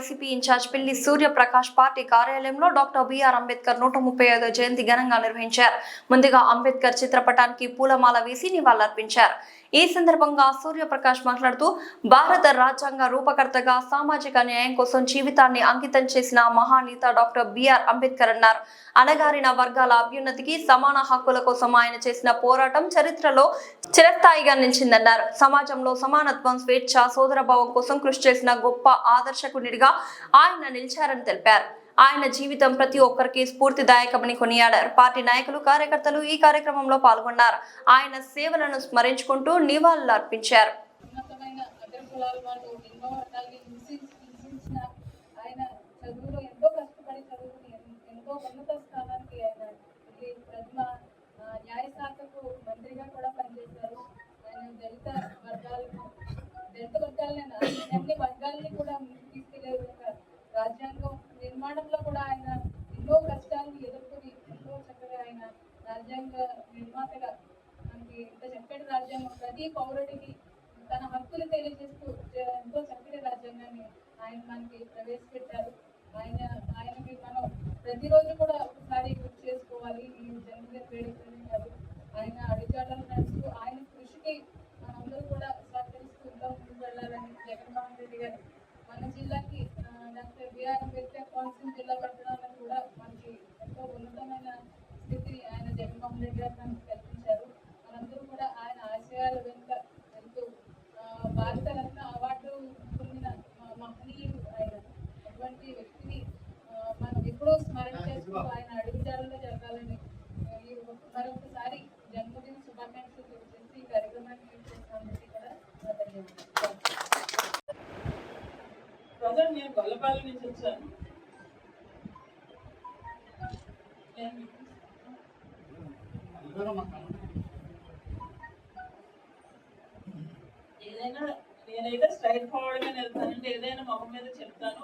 YCP incharge పిల్లి Suryaprakash party కార్యాలయంలో doctor BR Ambedkar 135వ జయంతి ఘనంగా నిర్వహించారు. ముందుగా అంబేద్కర్ చిత్రపటానికి పూలమాల వేసి నివాళులర్పించారు. ఈ సందర్భంగా సూర్యప్రకాష్ మాట్లాడుతూ భారత రాజ్యాంగ రూపకర్తగా సామాజిక న్యాయం కోసం జీవితాన్ని అంకితం చేసిన మహానేత డాక్టర్ బిఆర్ అంబేద్కర్ అన్నారు. అణగారిన వర్గాల అభ్యున్నతికి, సమాన హక్కుల కోసం ఆయన చేసిన పోరాటం చరిత్రలో చిరస్థాయిగా నిలిచిందన్నారు. సమాజంలో సమానత్వం, స్వేచ్ఛ, సోదరభావం కోసం కృషి చేసిన గొప్ప ఆదర్శకునిగా ఆయన నిలిచారని తెలిపారు. ఆయన జీవితం ప్రతి ఒక్కరికి స్ఫూర్తిదాయకమని కొనియాడారు. పార్టీ నాయకులు, కార్యకర్తలు ఈ కార్యక్రమంలో పాల్గొన్నారు. ఆయన సేవలను స్మరించుకుంటూ నివాళులు అర్పించారు. రాజ్యాంగం నిర్మాణంలో కూడా ఆయన ఎన్నో కష్టాలను ఎదుర్కొని ఎంతో చక్కగా ఆయన రాజ్యాంగ నిర్మాతగా మనకి ఇంత చక్కటి రాజ్యాంగం ప్రతి పౌరుడికి తన హక్కులు తెలియజేస్తూ ఎంతో చక్కటి రాజ్యాంగాన్ని ఆయన మనకి ప్రవేశపెట్టారు. ఆయనకి మనం ప్రతిరోజు కూడా ఒకసారి గుర్తు చేసుకోవాలి. ఈ జన్మదిన వేడుకలని కాదు, ఆయన అడుగుజాడలు నడుస్తూ ఆయన కృషికి మనందరూ కూడా సహకరిస్తూ ఇంకా ముందుకు వెళ్ళాలని జగన్మోహన్ రెడ్డి గారు మన జిల్లాకి డాక్టర్ బిఆర్ అంబేద్కర్ కోనసీమ జిల్లా పెట్టడానికి కూడా మనకి ఎంతో ఉన్నతమైన స్థితిని ఆయన జగన్మోహన్ రెడ్డి గారు మనకు కల్పించారు. మనందరూ కూడా ఆయన ఆశయాల వెనుక ఎంతో భారత రత్న అవార్డు పొందిన మహనీయుడు ఆయన. అటువంటి వ్యక్తిని మనం ఎప్పుడూ స్మరణ చేస్తూ ఆయన అడుగుజాడల్లో జరగాలని మరొకసారి జన్మదిన శుభాకాంక్షలు తెలియజేసి ఈ కార్యక్రమాన్ని చేసినందుకు కూడా ధన్యవాదాలు. నేను గొల్లపాలెం నుంచి వచ్చాను. నేనైతే స్ట్రైట్ ఫార్వర్డ్ గా వెళ్తానంటే ఏదైనా మొహం మీద చెప్తాను.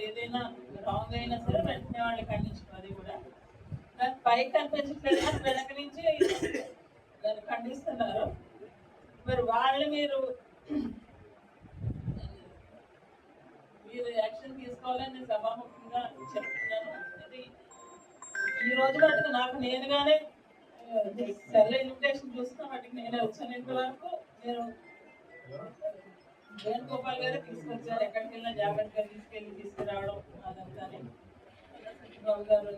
ఏదైనా రాంగ్ అయినా సరే వెంటనే వాళ్ళు ఖండించడం. అది కూడా నాకు పైకి కనిపించట్లేదు, కానీ వెనక నుంచి దాన్ని ఖండిస్తున్నారు. మరి వాళ్ళు మీరు యాక్షన్ తీసుకోవాలని నేను సభాముఖంగా చెప్తున్నాను. అది ఈ రోజు వాటికి నాకు నేనుగానే సెల్ ఇన్విటేషన్ చూస్తున్నా, వాటికి నేనే వచ్చాను. ఇంతవరకు నేను వేణుగోపాల్ గారే తీసుకొచ్చారు. ఎక్కడికి వెళ్ళినా జాగ్రత్తగా తీసుకురావడం అదంతా బాబు గారు.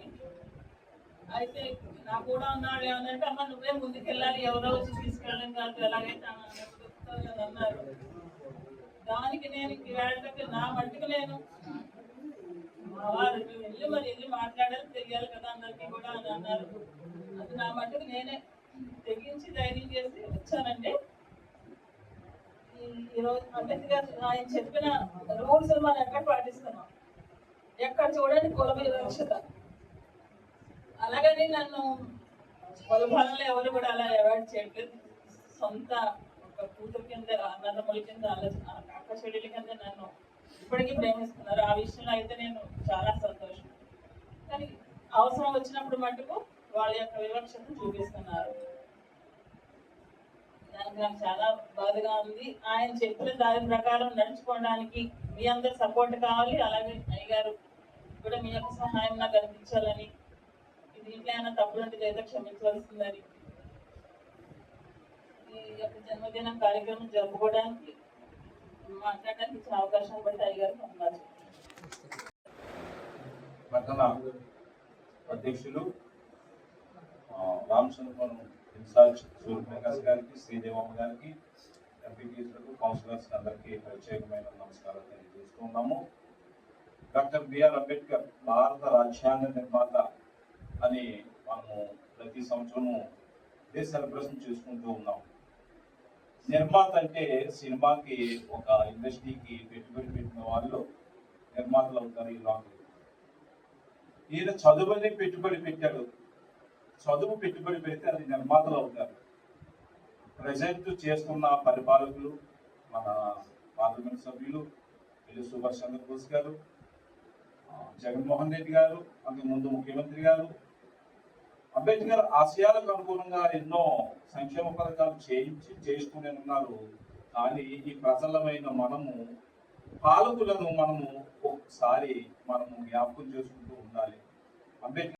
అయితే నా కూడా ఉన్నాడు ఏమనంటే, అమ్మ నువ్వే ముందుకెళ్ళాలి, ఎవరో వచ్చి తీసుకెళ్ళడం కాదు, ఎలాగైతే అన్నారు. దానికి నేను వేళకి నా మట్టుకు నేను వెళ్ళి మాట్లాడాలి, తెలియాలి కదా అందరికీ కూడా అని అన్నారు. అది నా మట్టుకు నేనే తెగించి ధైర్యం చేసి వచ్చానండి. ఈరోజు అంబేద్కర్ ఆయన చెప్పిన రూల్స్ మనం ఎక్కడ పాటిస్తున్నాం, ఎక్కడ చూడండి కుల వివక్షత. అలాగని నన్ను కులభానంలో ఎవరు కూడా అలా అవాయిడ్ చేయట్లేదు. సొంత ఒక కూతురు కింద, అన్నదమ్ముల కింద, అక్క చెల్లెల కింద నన్ను ఇప్పటికీ ప్రేమిస్తున్నారు. ఆ విషయంలో అయితే నేను చాలా సంతోషం. కానీ అవసరం వచ్చినప్పుడు మటుకు వాళ్ళ యొక్క వివక్షను చూపిస్తున్నారు. దానికి నాకు చాలా బాధగా ఉంది. ఆయన చెప్పిన దాని ప్రకారం నడుచుకోవడానికి మీ అందరు సపోర్ట్ కావాలి. అలాగే అయ్యగారు కూడా మీ యొక్క సహాయం నాకు అందించాలని, దీంట్లో ఏమైనా తప్పులుంటే ఏదో క్షమించవలసిందని, ఈ యొక్క జన్మదిన కార్యక్రమం జరుపుకోవడానికి మాట్లాడడానికి ఇచ్చిన అవకాశం బట్టి అయ్యగారు పొందాలి. పట్టణ అధ్యక్షులు రామచంద్రపురం ఇన్ఛార్జ్ సూర్యప్రకాష్ గారికి, శ్రీదేవమ్మ గారికి, ఎంపీటీసీలకు, కౌన్సిలర్స్ అందరికీ ప్రత్యేకమైన నమస్కారాలు తెలియజేస్తున్నాము. డాక్టర్ బిఆర్ అంబేద్కర్ భారత రాజ్యాంగ నిర్మాత అని మనము ప్రతి సంవత్సరము ఇదే సెలబ్రేషన్ చేసుకుంటూ ఉన్నాం. నిర్మాత అంటే సినిమాకి ఒక ఇండస్ట్రీకి పెట్టుబడి పెట్టిన వాళ్ళు నిర్మాతలు అవుతారు. ఈయన చదువుని పెట్టుబడి పెట్టాడు. చదువు పెట్టుబడి పెడితే అది నిర్మాతలు అవుతారు. ప్రజెంట్ చేస్తున్న పరిపాలకులు, మన పార్లమెంట్ సభ్యులు పిల్లి సుభాష్ చంద్రబోస్ గారు, జగన్మోహన్ రెడ్డి గారు, అంతకుముందు ముఖ్యమంత్రి గారు, అంబేద్కర్ ఆశయాలకు అనుగుణంగా ఎన్నో సంక్షేమ పథకాలు చేస్తూనే ఉన్నారు. కానీ ఈ ప్రజలమైన మనము పాలకులను మనము ఒకసారి మనము జ్ఞాపకం చేసుకుంటూ ఉండాలి. అంబేద్కర్